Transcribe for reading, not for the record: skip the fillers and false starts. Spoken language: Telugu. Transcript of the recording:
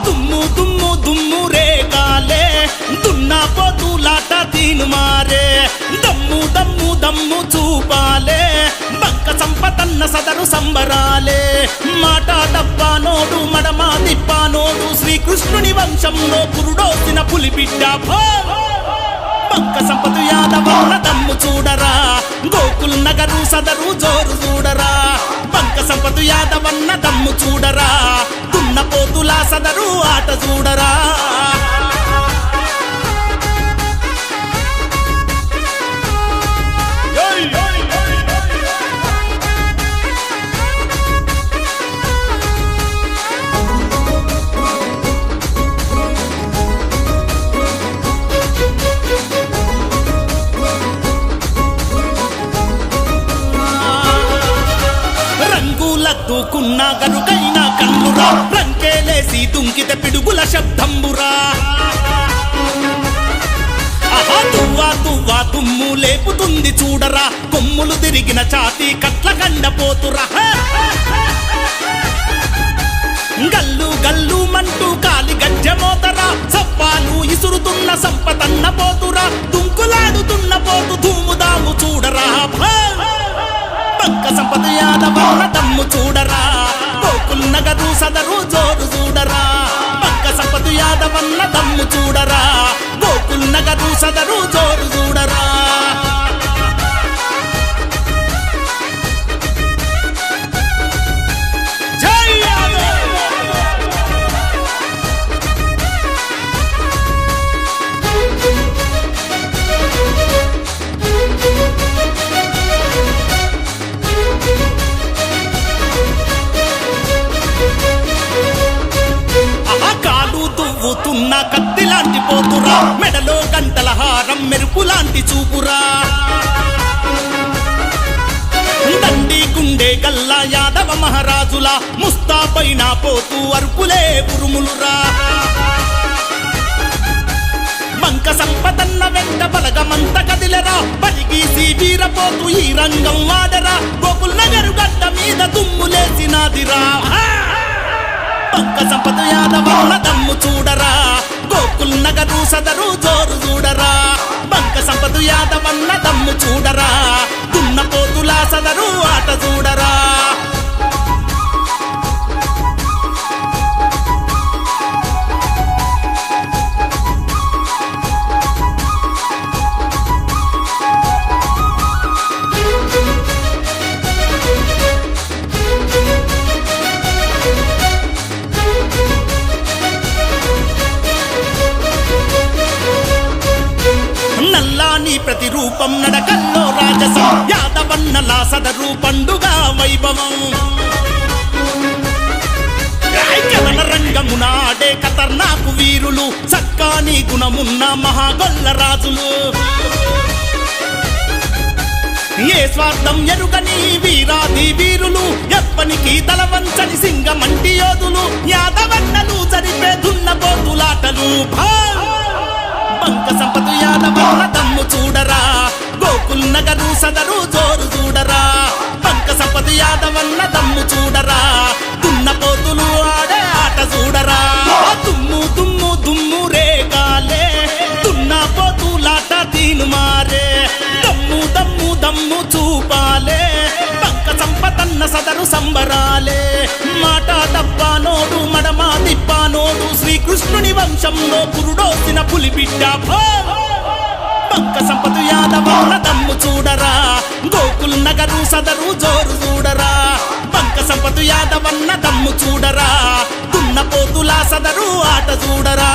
దుమ్ము దుమ్ము దుమ్ము రేగాలే దున్నా పోతులాట తీను మారే దమ్ము దమ్ము దమ్ము చూపాలే బంక సంపతన్న సదరు సంబరాలే మాట డబ్బానోడు మడమా తిప్పానోడు శ్రీకృష్ణుని వంశంలో పురుడోసిన పులిబిడ్డ బంక సంపతు యాదవన్న దమ్ము చూడరా గోకుల్ నగరు సదరు జోరు చూడరా బంక సంపతు యాదవన్న దమ్ము చూడరా దున్నపోతులా సదరు ఆట చూడరా రంగులద్దుకున్న గరుకైన కన్నురా రంకేలేసి దుంకిత పిడుగుల శబ్దంబురా ఆహా తువ్వా తువ్వా తుమ్ము లేపుతుంది చూడరా కొమ్ములు తిరిగిన ఛాతీ కట్ల కండపోతురా గల్లు గల్లు మంటూ కాలి గజ్జమోతరా సప్పాలు ఇసురుతున్న సంపతన్న పోతురా దుంకులాడుతున్న పోతు ధూముదాము చూడరా బంక సంపద యాదవన్న దమ్ము చూడరా గోకుల్ నగరు సదరు జోరు చూడరా బంక సంపద యాదవన్న దమ్ము చూడరా గోకుల్ నగరు సదరు జోరు చూడరా తున్న కత్తి లాంటి పోతురా మెడలో గంటల హారం మెరుపు లాంటి చూపురా దండి గుండె గల్లా యాదవ మహారాజుల ముస్తాపైన పోతూ అర్పులే ఉరుములురా బంక సంపదన్న వెంట బలగమంత కదిలరా బలిగీసి వీరపోతూ ఈ రంగం వాడరా గోకుల్ నగరు గడ్డ మీద దుమ్ములేసినాదిరా బంక సంపద యాదవన్న దమ్ము చూడరా గోకుల్ నగరు సదరు జోరు చూడరా బంక సంపద యాదవన్న దమ్ము చూడరా దున్నపోతులా సదరు ఆట చూడరా ప్రతిరూపం నడకల్లో రాజసం యాదవన్నలా సదరు పండుగ వైభవం కథన రంగమున ఆడే ఖతర్నాకు వీరులు చక్కాని గుణమున్న మహాగొల్ల రాజులు ఏ స్వార్థం ఎరుగని వీరాది వీరులు ఎప్పనికి తల వంచని సింగమంటి యోధులు యాదవన్నలు జరిపే దున్నపోతులాటలు బంక సంపద యాదవన్న దమ్ము చూడరా గోకుల్ నగరు సదరు జోరు చూడరా బంక సంపద యాదవన్న దమ్ము చూడరా దున్నపోతులు ఆడే ఆట చూడరా దుమ్ము దుమ్ము దుమ్ము రేగాలే దున్నపోతులాట తీను మారే దమ్ము దమ్ము దమ్ము చూపాలే బంక సంపదన్న సదరు సంబరాలే మాట డబ్బానోడు మడమా తిప్పానోడు శ్రీకృష్ణుని వంశంలో పురుడోసిన పులిబిడ్డ బంక సంపద యాదవన్న దమ్ము చూడరా గోకుల్ నగరు సదరు జోరు చూడరా బంక సంపద యాదవన్న దమ్ము చూడరా దున్నపోతులా సదరు ఆట చూడరా